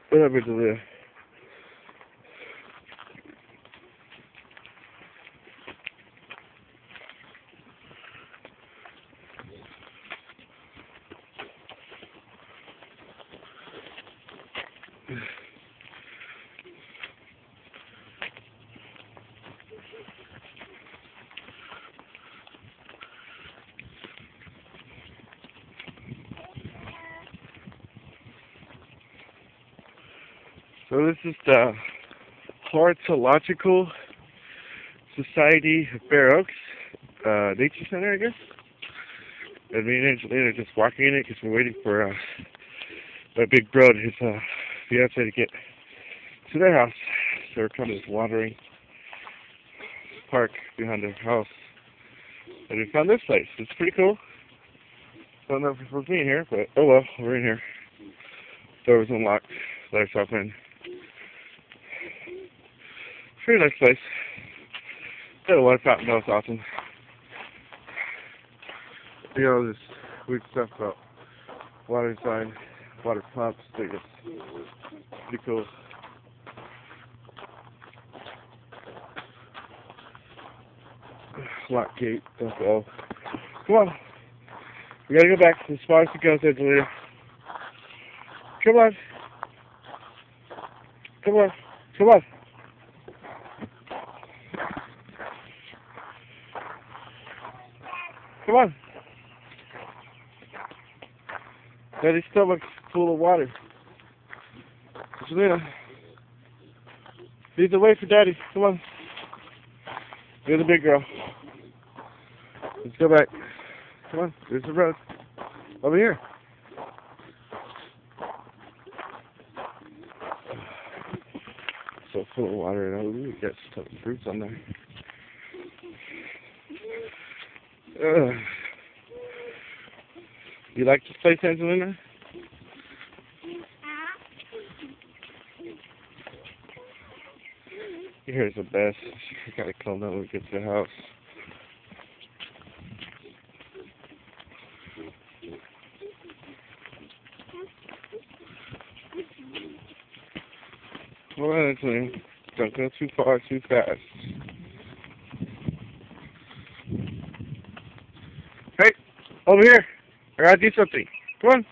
What up, Angelina? So this is the Hortological Society of Fair Oaks Nature Center, I guess. And me and Angelina are just walking in it because we're waiting for my big bro and his fiance to get to their house. So we're kind of just wandering the park behind their house. And we found this place. It's pretty cool. Don't know if we're supposed to be in here, but oh well, we're in here. Door was unlocked. Let ourselves in. Pretty nice place. Got a water fountain, that was awesome. You know, this weird stuff about water design, water pumps, they're just pretty cool. Lock gate, don't go. Come on. We gotta go back to the spot as it goes, Angelina. Come on. Come on. Come on. Come on. Daddy's stomach's full of water. Angelina. Lead the way for Daddy. Come on. You're the big girl. Let's go back. Come on. There's the road. Over here. So full of water, and we got some fruits on there. You like this place, Angelina? Here's the best. I gotta come down when we get to the house. Come on, Angelina. Don't go too far, too fast. Hey, over here. I gotta do something. Come on.